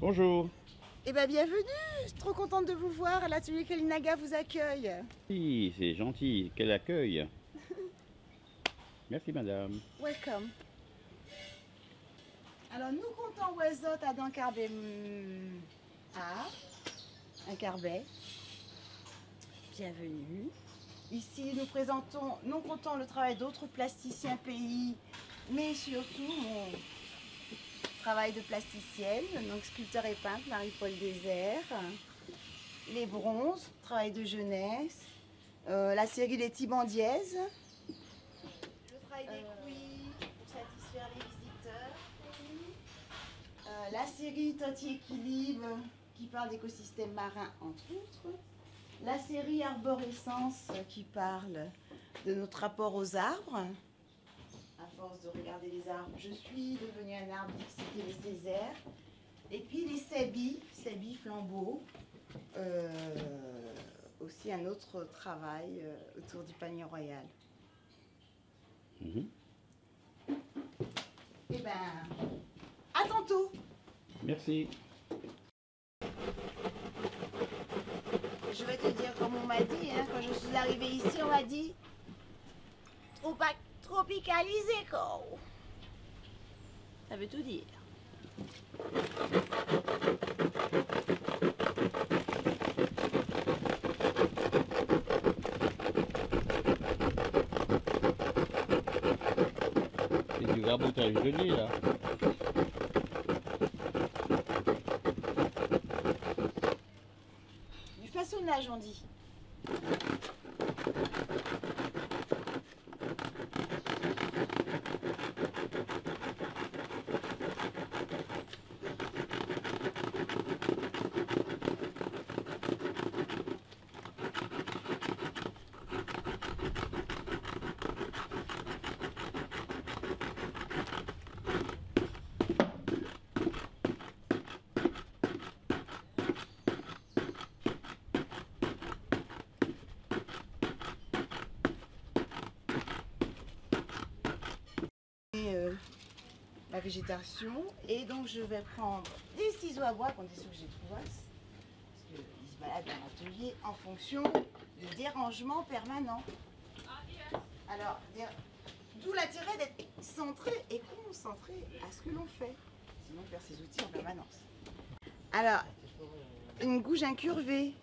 Bonjour. Eh bien, bienvenue. Je suis trop contente de vous voir. L'atelier Kalinaga vous accueille. Oui, c'est gentil. Quel accueil. Merci, madame. Welcome. Alors, nous comptons Ouezot à Dankarbé un carbet. Bienvenue. Ici, nous présentons, non comptant le travail d'autres plasticiens pays, mais surtout mon travail de plasticienne, donc sculpteur et peintre, Marie-Paul Désert, les bronzes, travail de jeunesse, la série Les Tibandiaises, le travail des couilles pour satisfaire les visiteurs, la série Toti Équilibre qui parle d'écosystèmes marins entre autres, la série Arborescence qui parle de notre rapport aux arbres. À force de regarder les arbres, je suis devenue un arbre, c'était les Césaires. Et puis les Sébi flambeaux, aussi un autre travail autour du panier royal. Mhm. Eh ben, à tantôt. Merci. Je vais te dire comme on m'a dit, hein, quand je suis arrivée ici, on m'a dit tropicalisé quoi. Ça veut tout dire. C'est du raboutage gelé, là. Du façonnage, on dit. La végétation, et donc je vais prendre des ciseaux à bois, qu'on est sûr que j'ai trouvé, parce qu'ils se baladent dans l'atelier en fonction des dérangements permanents. Alors, d'où l'intérêt d'être centré et concentré à ce que l'on fait, sinon on perd ses outils en permanence. Alors, une gouge incurvée,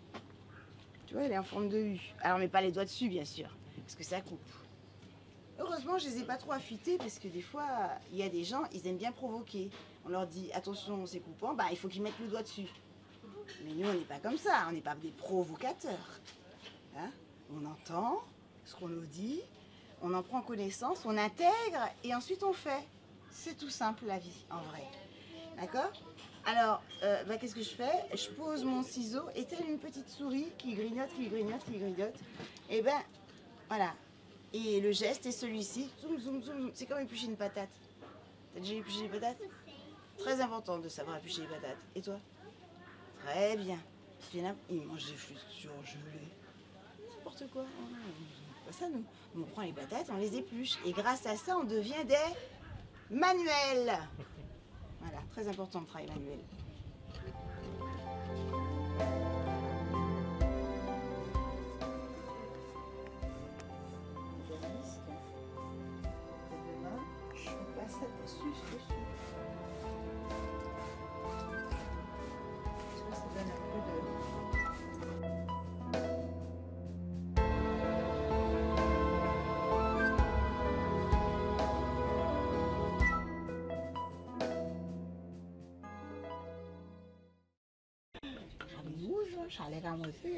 tu vois, elle est en forme de U. Alors, on met pas les doigts dessus, bien sûr, parce que ça coupe. Heureusement, je les ai pas trop affûtés parce que des fois, il y a des gens, ils aiment bien provoquer. On leur dit, attention, c'est coupant, bah, il faut qu'ils mettent le doigt dessus. Mais nous, on n'est pas comme ça, on n'est pas des provocateurs. Hein, on entend ce qu'on nous dit, on en prend connaissance, on intègre et ensuite on fait. C'est tout simple la vie, en vrai. D'accord? Alors, bah, qu'est-ce que je fais? Je pose mon ciseau et telle une petite souris qui grignote, qui grignote, qui grignote. Et ben, voilà. Et le geste est celui-ci. Zoom, zoom, zoom, zoom. C'est comme éplucher une patate. T'as déjà épluché les patates? Très important de savoir éplucher les patates. Et toi? Très bien. Parce qu'il y en a, ils mangent des fruits surgelés. N'importe quoi. Pas ça, nous. On prend les patates, on les épluche. Et grâce à ça, on devient des manuels. Voilà, très important le travail manuel. Je passe ça dessus. Ça donne un peu de... Rouge, Charles Ramoté,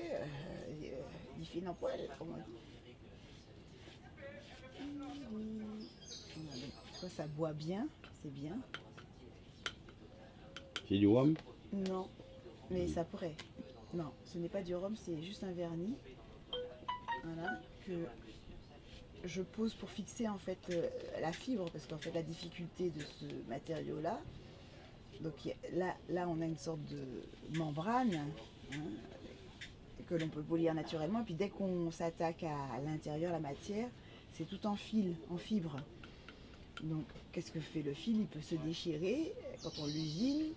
il fait non poil, comme on dit. Toi, ça boit bien, c'est bien. C'est du rhum. Non, mais ça pourrait. Non, ce n'est pas du rhum, c'est juste un vernis. Voilà, que je pose pour fixer en fait la fibre, parce qu'en fait la difficulté de ce matériau-là, donc là on a une sorte de membrane, hein, que l'on peut polir naturellement, et puis dès qu'on s'attaque à l'intérieur, la matière, c'est tout en fil, en fibre. Donc qu'est-ce que fait le fil? Il peut se déchirer quand on l'usine,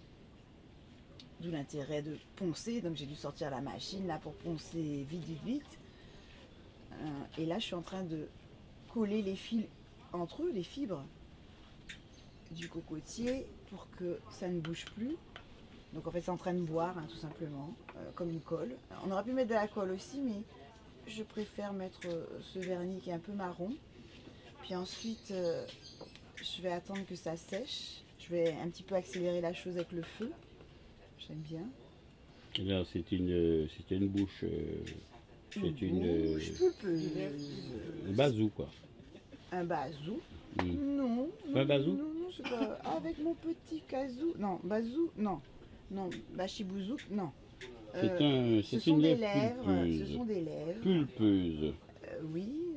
D'où l'intérêt de poncer. Donc j'ai dû sortir la machine là pour poncer vite. Et là je suis en train de coller les fils entre eux, les fibres du cocotier pour que ça ne bouge plus. Donc en fait c'est en train de boire tout simplement, comme une colle. On aurait pu mettre de la colle aussi, mais je préfère mettre ce vernis qui est un peu marron. Puis ensuite je vais attendre que ça sèche. Je vais un petit peu accélérer la chose avec le feu. J'aime bien. Là, c'est une bouche. C'est une bouche pulpeuse. bazou, quoi. Un bazou. Non. C'est pas un bazou? Non, c'est pas. Avec mon petit kazoo. Non, bazou, non. Non, bachibouzou, non. C'est ce sont une des lèvre lèvres. pulpeuse. Ce sont des lèvres. Pulpeuse. Oui,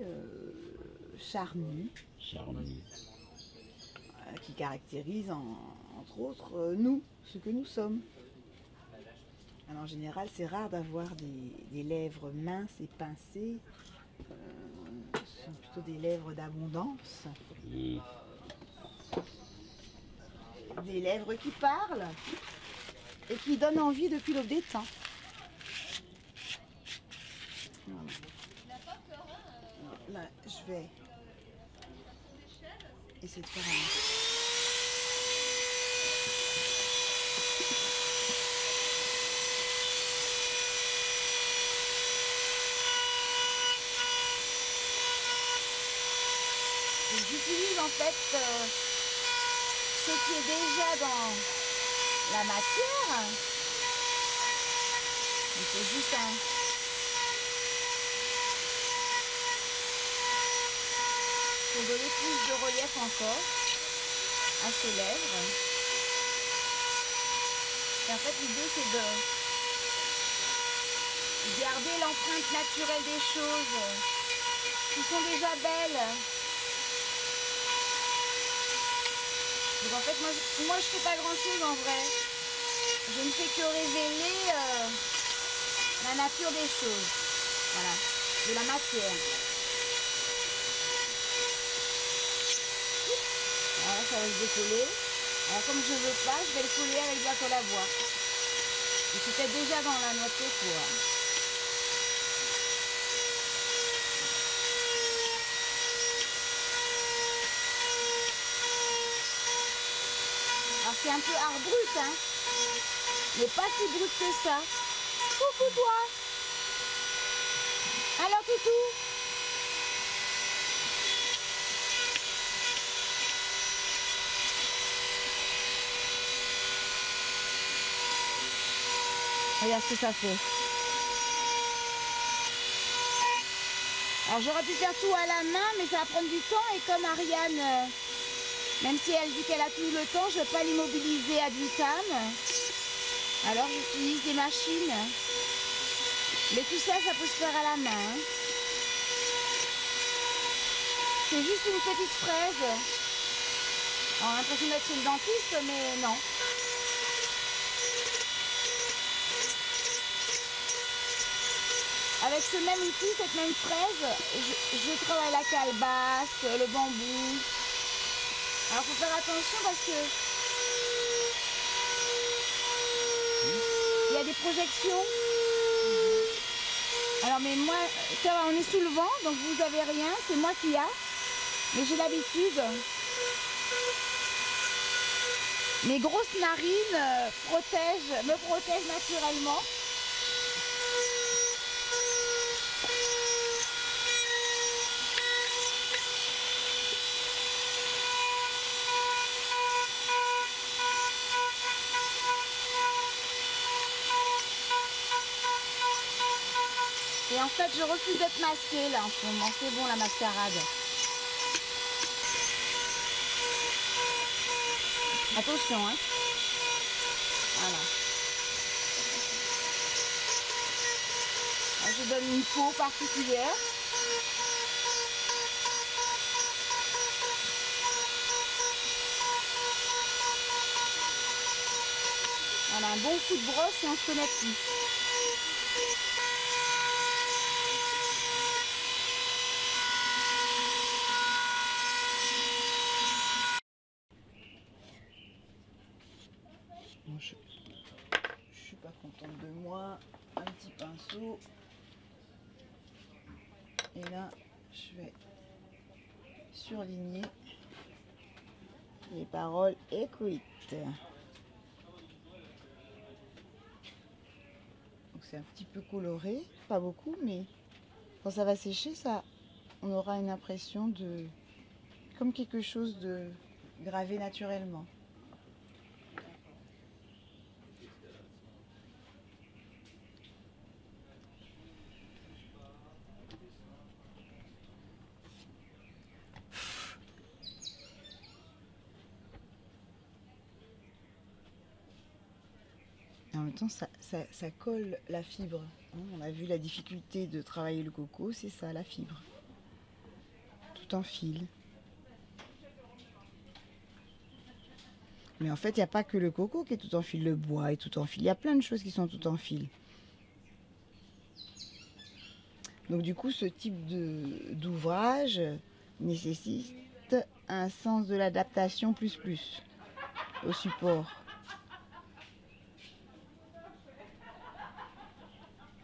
charnues. Charnue. Qui caractérisent entre autres nous, ce que nous sommes. Alors, en général, c'est rare d'avoir des lèvres minces et pincées. Ce sont plutôt des lèvres d'abondance. Des lèvres qui parlent et qui donnent envie depuis l'aube des temps. Voilà. Là, je vais essayer de faire un... J'utilise en fait ce qui est déjà dans la matière. C'est juste pour donner plus de relief encore à ces lèvres. Et en fait l'idée c'est de garder l'empreinte naturelle des choses qui sont déjà belles. Donc en fait, moi je fais pas grand chose en vrai. Je ne fais que révéler la nature des choses. Voilà, de la matière. Voilà, ça va se décoller. Alors comme je veux pas, je vais le coller avec de la colle à bois. Et c'était déjà dans la noix de coco. Alors c'est un peu art brut, hein, mais pas si brut que ça. Coucou toi. Alors toutou. Regarde ce que ça fait. Alors j'aurais pu faire tout à la main, mais ça va prendre du temps. Et comme Ariane, même si elle dit qu'elle a tout le temps, je ne vais pas l'immobiliser ad vitam. Alors j'utilise des machines. Mais tout ça, ça peut se faire à la main. C'est juste une petite fraise. On a l'impression d'être chez le dentiste, mais non. Avec ce même outil, cette même fraise, je travaille la calebasse, le bambou. Alors faut faire attention parce que il y a des projections. Alors mais moi, ça va, on est sous le vent, donc vous avez rien, c'est moi qui a. Mais j'ai l'habitude. Mes grosses narines me protègent naturellement. Et en fait, je refuse d'être masquée là en ce moment. C'est bon la mascarade. Attention, hein. Voilà. Là, je donne une peau particulière. Voilà, un bon coup de brosse et on se connaît plus. Bon, je Et là, je vais surligner les paroles écrites. Donc c'est un petit peu coloré, pas beaucoup, mais quand ça va sécher, on aura une impression de comme quelque chose de gravé naturellement. En même temps, ça colle la fibre. On a vu la difficulté de travailler le coco, c'est ça, la fibre. Tout en fil. Mais en fait, il n'y a pas que le coco qui est tout en fil. Le bois est tout en fil. Il y a plein de choses qui sont tout en fil. Donc du coup, ce type d'ouvrage nécessite un sens de l'adaptation plus au support.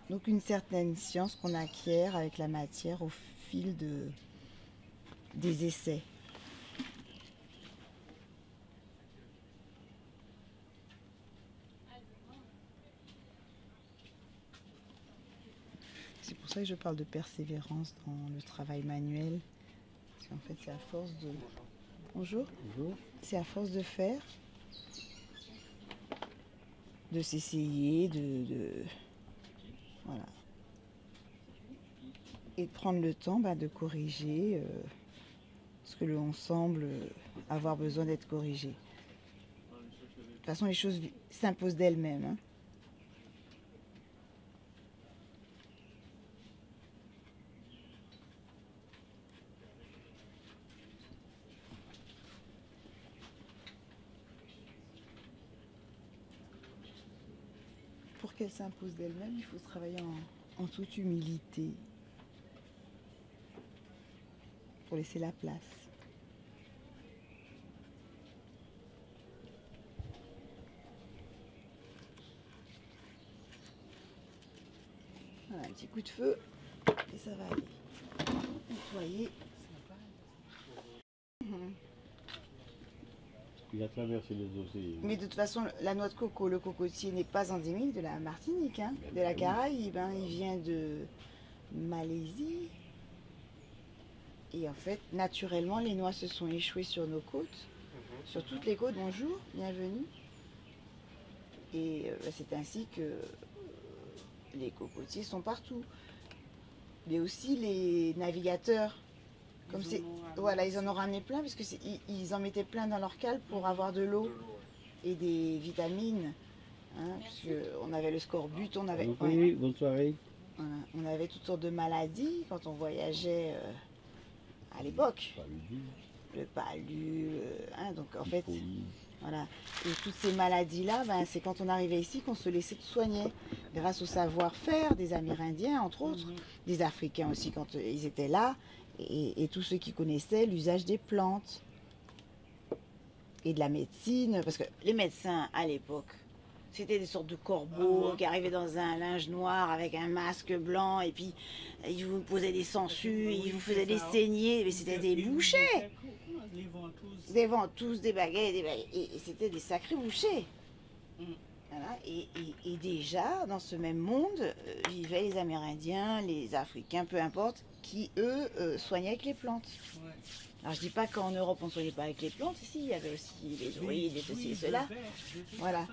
Donc une certaine science qu'on acquiert avec la matière au fil des essais. C'est pour ça que je parle de persévérance dans le travail manuel. Parce qu'en fait, c'est à force de... Bonjour. Bonjour. C'est à force de faire, de s'essayer, voilà. Et de prendre le temps de corriger ce que l'on semble avoir besoin d'être corrigé. De toute façon, les choses s'imposent d'elles-mêmes. Hein. Pour qu'elles s'imposent d'elles-mêmes, il faut travailler en toute humilité. Pour laisser la place. Voilà, un petit coup de feu et ça va aller. Nettoyer. Il a traversé les océans. Mais de toute façon, la noix de coco, le cocotier n'est pas endémique de la Martinique, hein, de la Caraïbe. Hein, il vient de Malaisie. Et en fait, naturellement, les noix se sont échouées sur nos côtes, sur toutes les côtes. Bonjour, bienvenue. Et c'est ainsi que les cocotiers sont partout. Mais aussi les navigateurs, comme c'est, voilà, ils en ont ramené plein parce que ils en mettaient plein dans leur cale pour avoir de l'eau et des vitamines. Hein, parce qu'on avait le scorbut, on avait. Oui, bonne soirée. Voilà, on avait toutes sortes de maladies quand on voyageait. À l'époque, le palu, hein, donc en fait, voilà. Et toutes ces maladies-là, c'est quand on arrivait ici qu'on se laissait soigner, grâce au savoir-faire des Amérindiens, entre autres, des Africains aussi quand ils étaient là, et tous ceux qui connaissaient l'usage des plantes et de la médecine, parce que les médecins à l'époque, c'était des sortes de corbeaux qui arrivaient dans un linge noir avec un masque blanc et puis ils vous posaient des sangsues, ils vous faisaient des saignées, mais c'était des bouchers. Des ventouses, des baguettes, et c'était des sacrés bouchers. Voilà. Et déjà, dans ce même monde, vivaient les Amérindiens, les Africains, peu importe, qui, eux, soignaient avec les plantes. Alors je dis pas qu'en Europe on ne soignait pas avec les plantes, ici il y avait aussi les druides et ceci et cela. Voilà.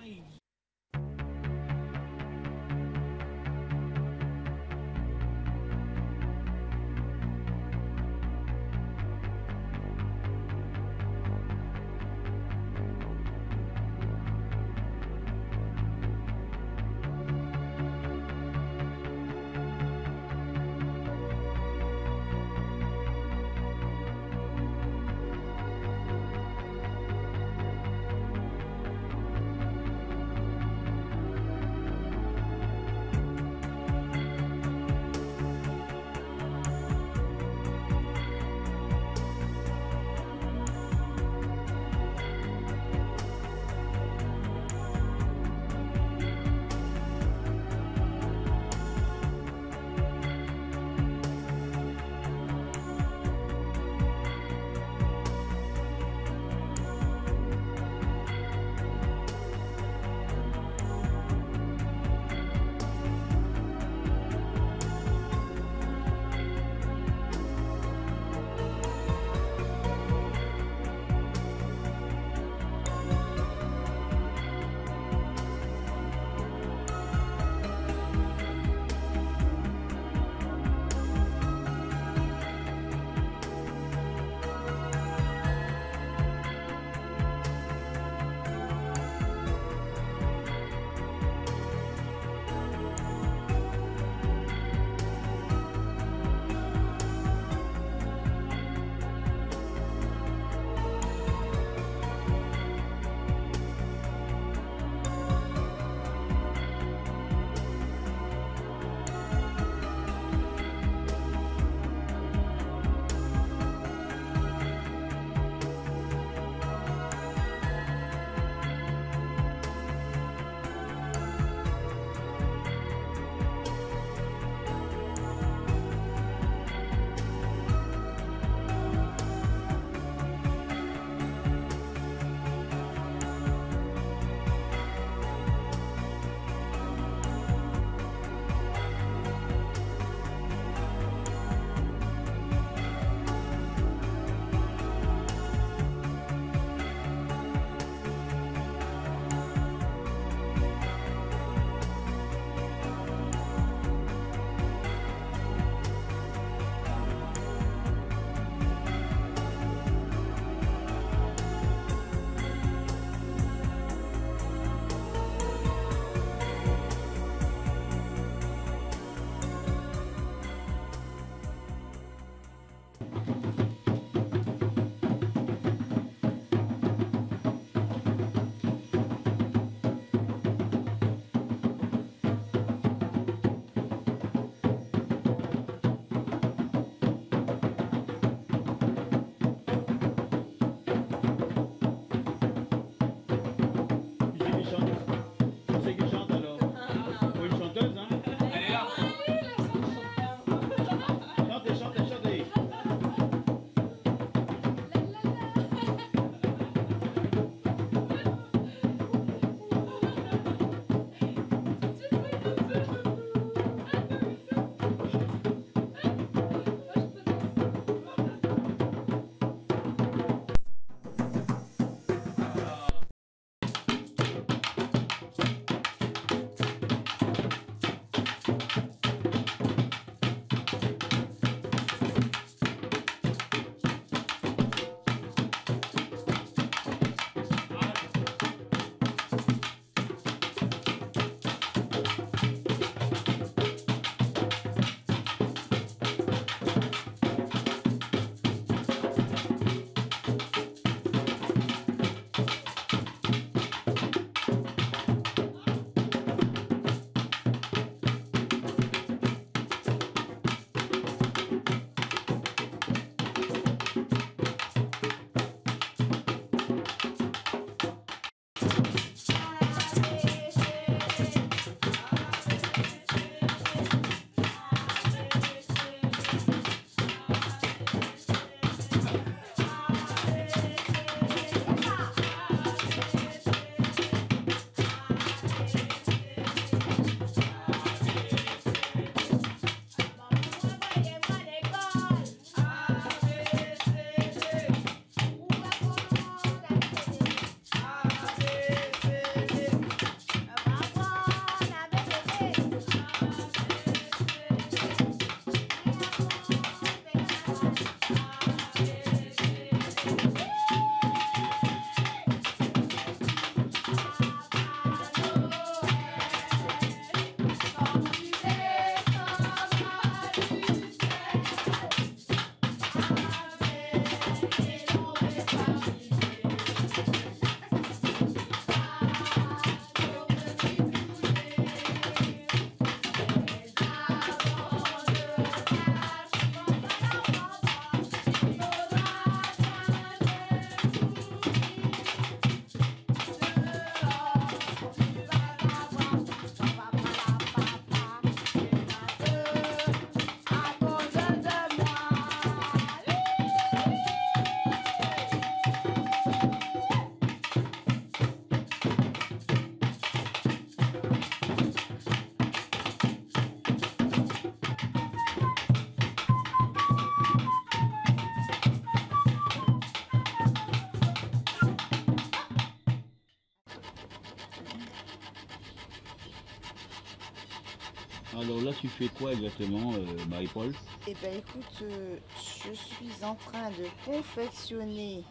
Alors là, tu fais quoi exactement, Marie-Paul? Eh ben écoute, je suis en train de confectionner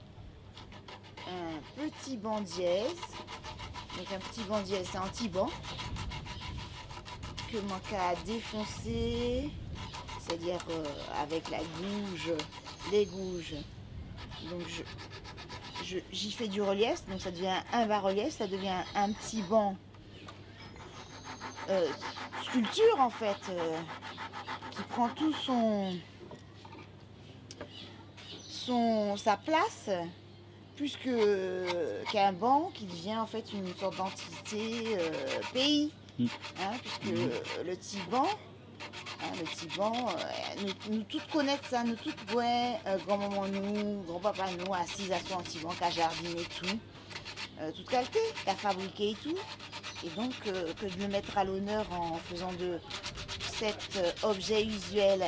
un petit banc dièse. Donc un petit banc dièse, c'est un petit banc que manque à défoncer, c'est-à-dire avec la gouge, les gouges. Donc j'y fais du relief, donc ça devient un bas-relief, ça devient un petit banc sculpture en fait, qui prend tout sa place, plus qu'un banc qui devient en fait une sorte d'entité pays, hein, puisque le Tiban, nous toutes connaître ça, nous toutes, ouais, grand-maman nous, grand-papa nous, assises à son Tiban, qui a jardiné tout, tout qualité, qui a fabriqué et tout. Et donc, que de le mettre à l'honneur en faisant de cet objet usuel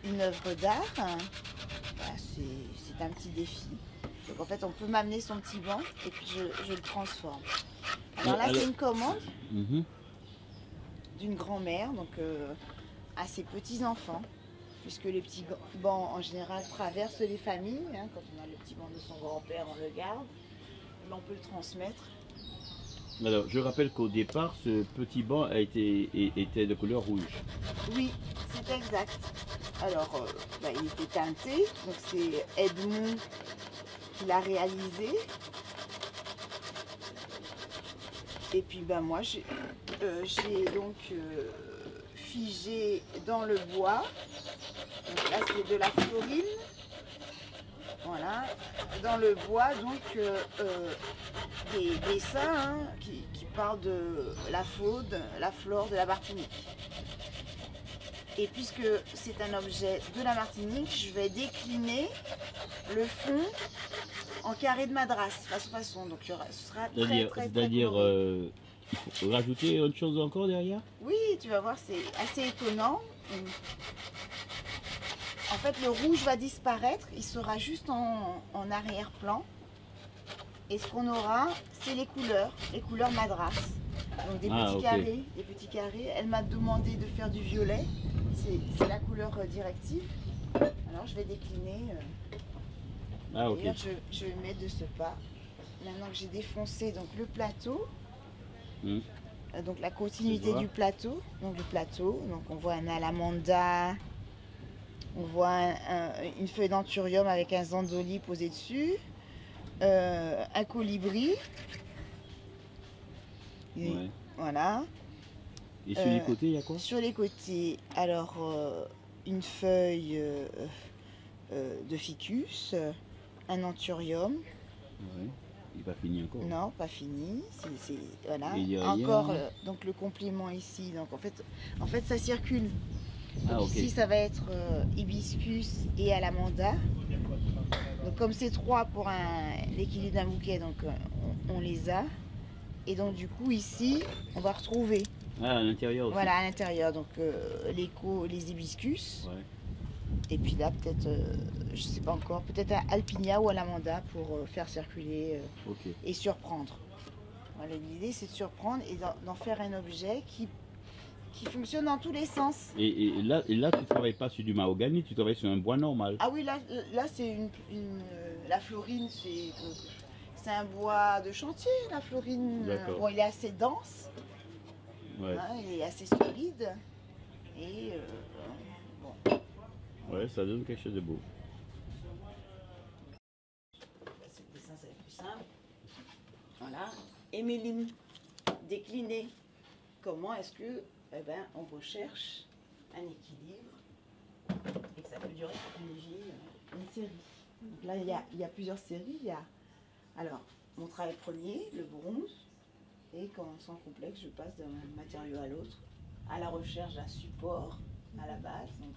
une œuvre d'art, hein, bah, c'est un petit défi. Donc en fait, on peut m'amener son petit banc et puis je le transforme. Alors là, c'est une commande d'une grand-mère, donc à ses petits-enfants, puisque les petits bancs, en général, traversent les familles. Hein, quand on a le petit banc de son grand-père, on le garde, mais on peut le transmettre. Alors, je rappelle qu'au départ, ce petit banc était de couleur rouge. Oui, c'est exact. Alors, bah, il était teinté, donc c'est Edmond qui l'a réalisé. Et puis, bah, moi, j'ai donc figé dans le bois. Donc là, c'est de la florine. Voilà, dans le bois, donc des dessins hein, qui parlent de la faune, la flore de la Martinique. Et puisque c'est un objet de la Martinique, je vais décliner le fond en carré de madras, façon. Donc ce sera très C'est-à-dire, il faut rajouter autre chose encore derrière? Oui, tu vas voir, c'est assez étonnant. En fait, le rouge va disparaître, il sera juste en arrière-plan. Et ce qu'on aura, c'est les couleurs madras. Donc des petits carrés. Elle m'a demandé de faire du violet. C'est la couleur directive. Alors je vais décliner. D'ailleurs, je vais mettre de ce pas. Maintenant que j'ai défoncé donc, le plateau, donc la continuité du plateau. Donc le plateau, donc on voit un alamanda, on voit une feuille d'anthurium avec un zandoli posé dessus. Un colibri. Ouais. Voilà. Et sur les côtés, il y a quoi? Sur les côtés, alors une feuille de ficus, un anthurium. Ouais. Il n'est pas fini encore. Non, pas fini. Voilà. Et encore donc le complément ici. Donc en fait ça circule. Donc ici ça va être hibiscus et alamanda. Donc comme c'est 3 pour l'équilibre d'un bouquet, donc on les a. Et donc du coup ici, on va retrouver. Ah, à l'intérieur aussi. Voilà, à l'intérieur, donc les hibiscus. Ouais. Et puis là, peut-être, je sais pas encore, peut-être un alpinia ou alamanda pour faire circuler et surprendre. Voilà, l'idée c'est de surprendre et d'en faire un objet qui fonctionne dans tous les sens. Et là, tu ne travailles pas sur du mahogany, tu travailles sur un bois normal. Ah oui, là c'est la florine, c'est un bois de chantier, la florine. Bon, il est assez dense, ouais. Hein, il est assez solide. Et bon. Ouais, ça donne quelque chose de beau. Le dessin, c'est plus simple. Voilà. Émeline, décliner. Comment est-ce que on recherche un équilibre et que ça peut durer une série. Donc là, il y a plusieurs séries. Alors, mon travail premier, le bronze, et quand sans complexe, je passe d'un matériau à l'autre, à la recherche d'un support à la base. Donc,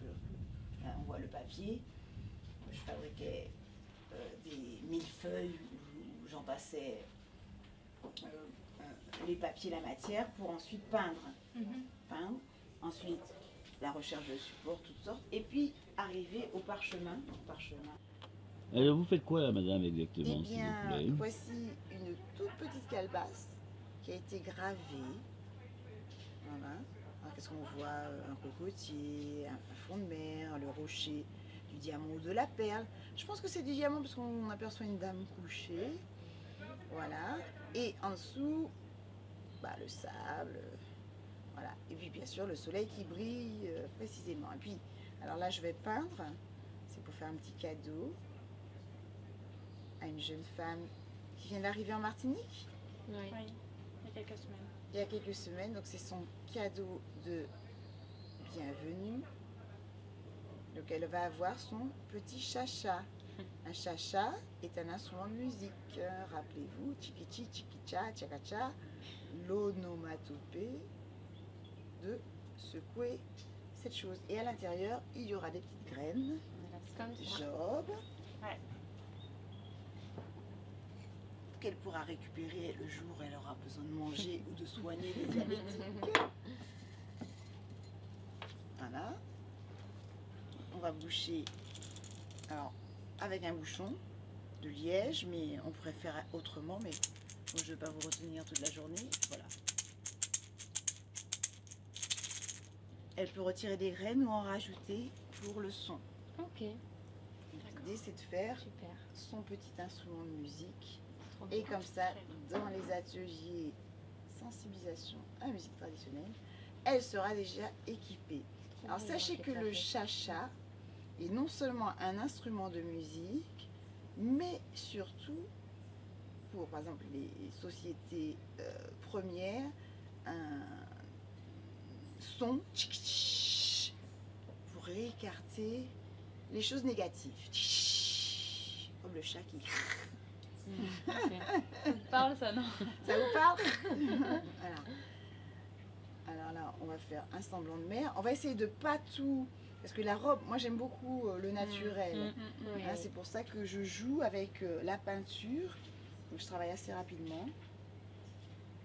on voit le papier. Je fabriquais des millefeuilles où j'en passais les papiers, la matière, pour ensuite peindre. Peindre. Ensuite, la recherche de support, toutes sortes. Et puis, arriver au parchemin. Alors, vous faites quoi là, madame, exactement? Eh bien, voici une toute petite calebasse qui a été gravée. Voilà. parce qu'on voit un cocotier, un fond de mer, le rocher, du diamant ou de la perle. Je pense que c'est du diamant parce qu'on aperçoit une dame couchée. Voilà. Et en dessous, bah, le sable. Voilà. Et puis bien sûr le soleil qui brille précisément. Et puis, alors là je vais peindre. C'est pour faire un petit cadeau à une jeune femme qui vient d'arriver en Martinique. Oui. Oui, il y a quelques semaines. Il y a quelques semaines. Donc c'est son cadeau de bienvenue. Donc elle va avoir son petit chacha. Un chacha est un instrument de musique. Rappelez-vous, chikichi, chikicha, tchakacha, l'onomatopée de secouer cette chose. Et à l'intérieur, il y aura des petites graines, Comme ça. Job, Ouais. qu'elle pourra récupérer le jour où elle aura besoin de manger ou de soigner les diabétiques. Voilà. On va boucher alors, avec un bouchon de liège, mais on pourrait faire autrement, mais bon, je ne vais pas vous retenir toute la journée. Voilà. Elle peut retirer des graines ou en rajouter pour le son. Ok, L'idée, c'est de faire super. son petit instrument de musique. Trop Et bien. comme ça, dans les ateliers sensibilisation à la musique traditionnelle, elle sera déjà équipée. Alors Oui, sachez ok, que le parfait. chacha est non seulement un instrument de musique, mais surtout pour, par exemple, les sociétés premières, un son pour écarter les choses négatives. Comme le chat qui... Ok. Ça te parle ça, non? Ça vous parle? Voilà. Alors là, on va faire un semblant de mer. On va essayer de pas tout... Parce que la robe, moi j'aime beaucoup le naturel. Oui. Hein, c'est pour ça que je joue avec la peinture. Donc je travaille assez rapidement.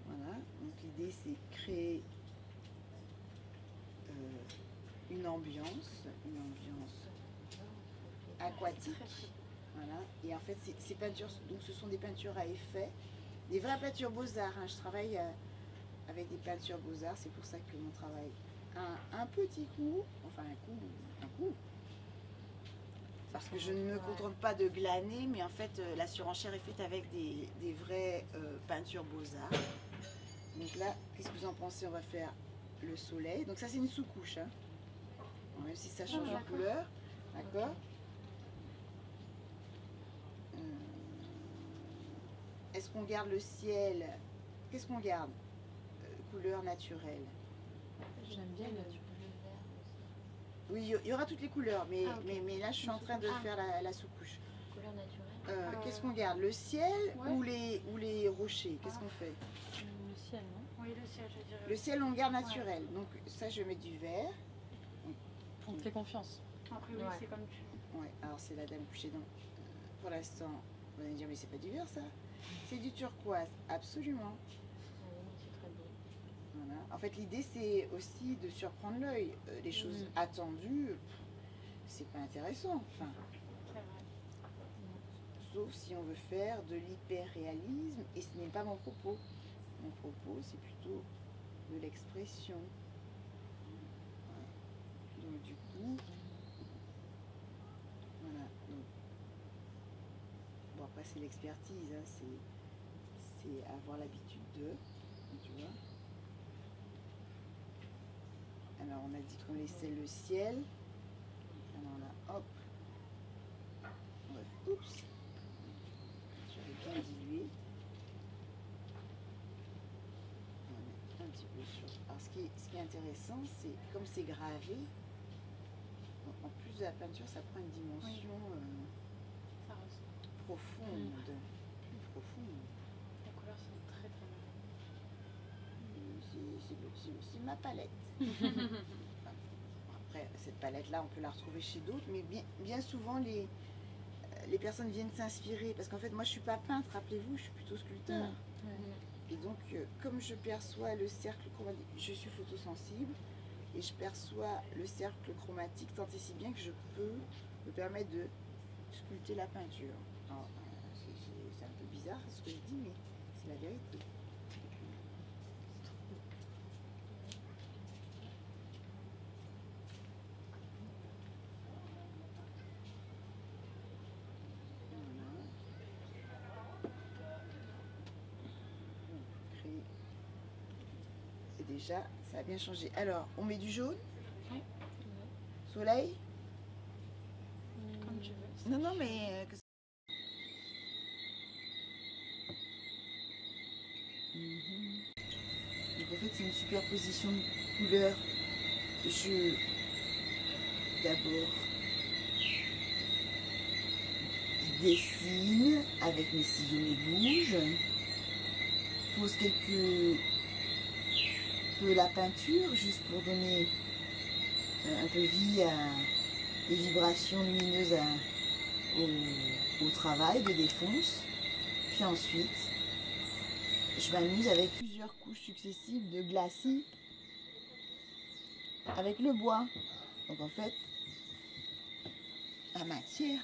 Voilà. Donc l'idée c'est créer une ambiance aquatique. Voilà. Et en fait, ces peintures, donc ce sont des peintures à effet, des vraies peintures beaux-arts. Hein. Je travaille avec des peintures beaux-arts, c'est pour ça que mon travail a un petit coup, enfin un coup. Parce que je ne me contente pas de glaner, mais en fait, la surenchère est faite avec des vraies peintures beaux-arts. Donc là, qu'est-ce que vous en pensez? On va faire le soleil. Donc ça, c'est une sous-couche. Hein. Bon, même si ça change de couleur. D'accord. Est-ce qu'on garde le ciel? Qu'est-ce qu'on garde? Couleur naturelle. J'aime bien le vert. Oui, il y aura toutes les couleurs, mais, Ah, ok. mais là, je suis en train de faire la sous-couche. Couleur naturelle. Qu'est-ce qu'on garde? Le ciel Ouais. ou les rochers? Qu'est-ce qu'on fait? Le ciel, non? Oui, le ciel, je dirais. Le ciel, on le garde naturel. Donc ça, je vais mettre du vert. On te fait confiance. Après, oui, Ouais. c'est comme tu... Ouais, alors c'est la dame couchée. Donc, pour l'instant, vous allez me dire, mais c'est pas du vert, ça? C'est du turquoise, absolument. Ah oui, c'est très beau. Voilà. En fait, l'idée, c'est aussi de surprendre l'œil. Les choses attendues, c'est pas intéressant. Enfin, C'est vrai. sauf si on veut faire de l'hyper-réalisme, et ce n'est pas mon propos. Mon propos, c'est plutôt de l'expression. Voilà. Donc, du coup, voilà. Donc, bon, après, c'est l'expertise, hein, c'est avoir l'habitude de, tu vois. Alors, on a dit qu'on laissait le ciel. Alors là, hop. Ouais, oups. Je vais bien diluer. On va mettre un petit peu sur. Alors, ce qui est intéressant, c'est comme c'est gravé, en plus de la peinture, ça prend une dimension Ça ressort. profonde. Plus profonde. Les couleurs sont très très belles. C'est ma palette. Enfin, après, cette palette-là, on peut la retrouver chez d'autres, mais bien souvent, les personnes viennent s'inspirer. Parce qu'en fait, moi, je suis pas peintre, rappelez-vous, je suis plutôt sculpteur. Et donc, comme je perçois le cercle chromatique, je suis photosensible, et je perçois le cercle chromatique tant et si bien que je peux me permettre de sculpter la peinture. Alors, c'est un peu bizarre ce que je dis, mais c'est la vérité. déjà, ça a bien changé. Alors, on met du jaune, Oui. soleil. Comme tu veux. Non, non, mais... Donc en fait, c'est une superposition de couleurs. D'abord, dessine avec mes ciseaux, mes bouges. Pose peu la peinture, juste pour donner un peu vie à les vibrations lumineuses au travail de défonce. Puis ensuite, je m'amuse avec plusieurs couches successives de glacis avec le bois. Donc en fait, la matière.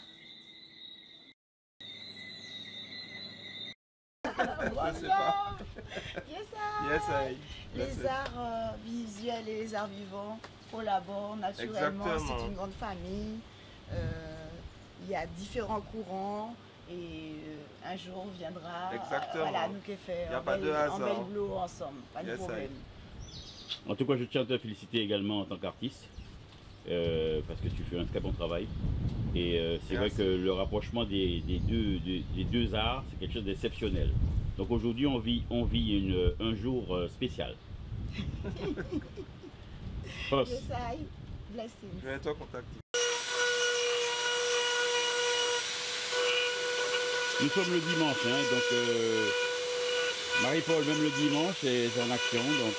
Je sais pas. Yes, Yes, I. les arts visuels et les arts vivants collaborent naturellement. Exactement. C'est une grande famille. Il y a différents courants et un jour viendra. Exactement. Voilà, nous qui fait Y a pas de hasard. en belle blow ensemble, pas de Yes, problème. En tout cas, je tiens à te féliciter également en tant qu'artiste, parce que tu fais un très bon travail. Et c'est vrai Merci. que le rapprochement des deux arts, c'est quelque chose d'exceptionnel. Donc aujourd'hui, on vit un jour spécial. Post. Yes, I. Blessings. Je vais te contacter. Nous sommes le dimanche, hein, donc Marie-Paul, même le dimanche, est en action. Donc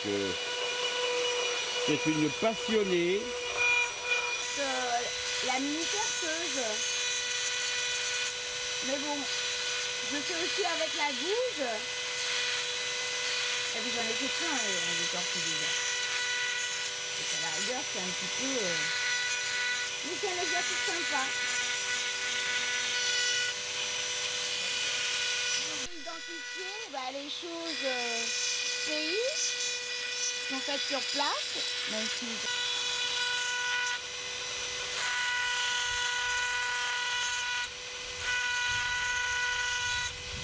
c'est une passionnée. La mini-perceuse. Mais bon, je fais aussi avec la gouge. Et puis j'en ai fait plein des tortillas déjà. Et à la rigueur, c'est un petit peu... Mais c'est un exercice sympa. Identifier les choses pays qui sont faites sur place, même si...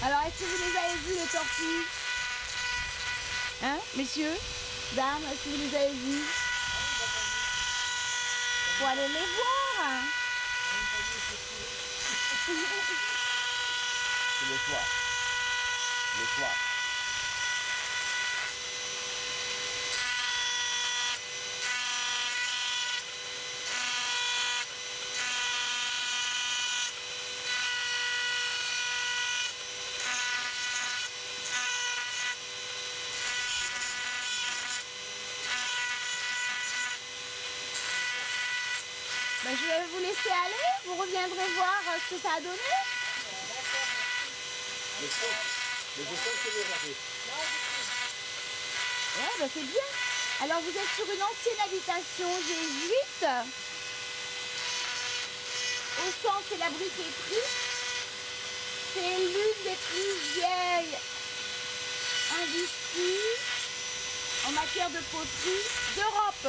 Alors, est-ce que vous les avez vus, les tortues? Hein, messieurs? Dames, est-ce que vous les avez vus? Faut aller les voir, hein. C'est le soir. Le soir. Ben, je vais vous laisser aller, vous reviendrez voir ce que ça a donné. Ouais, ben c'est bien. Alors vous êtes sur une ancienne habitation jésuite. Au centre, c'est la briqueterie. C'est l'une des plus vieilles industries en matière de poterie d'Europe.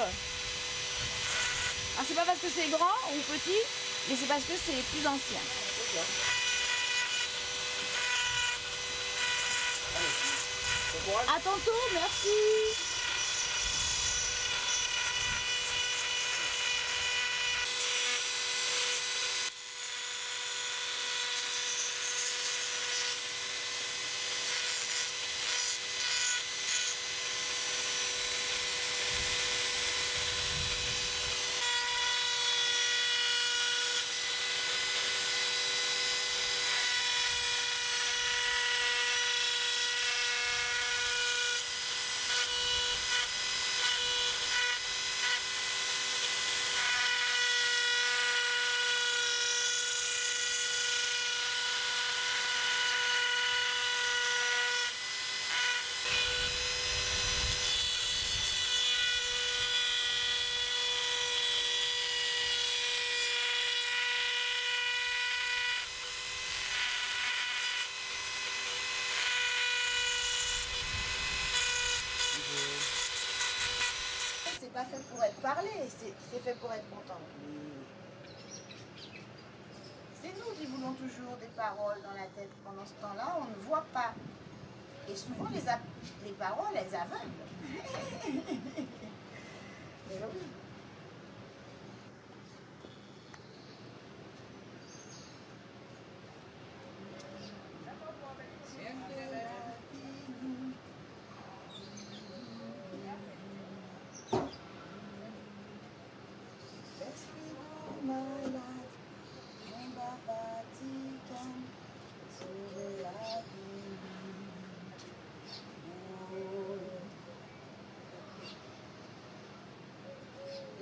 Alors c'est pas parce que c'est grand ou petit, mais c'est parce que c'est plus ancien. À tantôt, merci. C'est pas fait pour être parlé, c'est fait pour être content. C'est nous qui voulons toujours des paroles dans la tête. Pendant ce temps-là, on ne voit pas. Et souvent, les paroles, elles aveuglent. Et oui.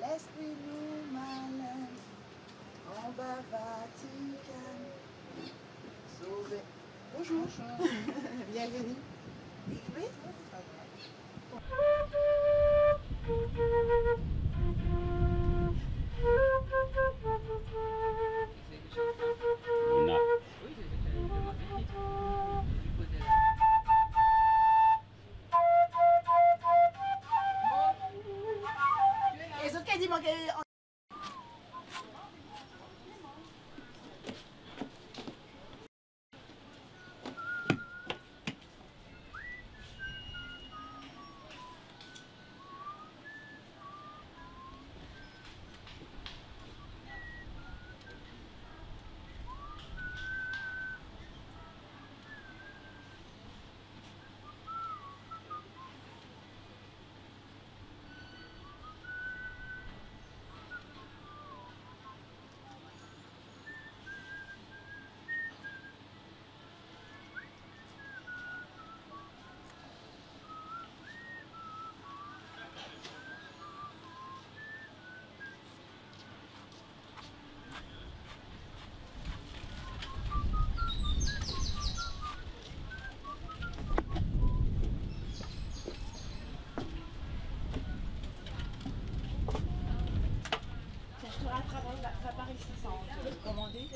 L'esprit nous malin, en bas Vatican, sauver. Bonjour. Bienvenue. Oui. On a Et ce qu'elle dit, manquait. Je te rattrape, ça part ici sans te commander.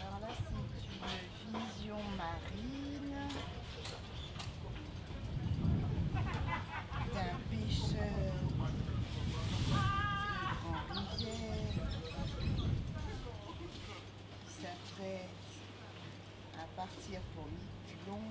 Alors là, c'est une vision marine d'un pêcheur en rivière qui s'apprête à partir pour Miquelon.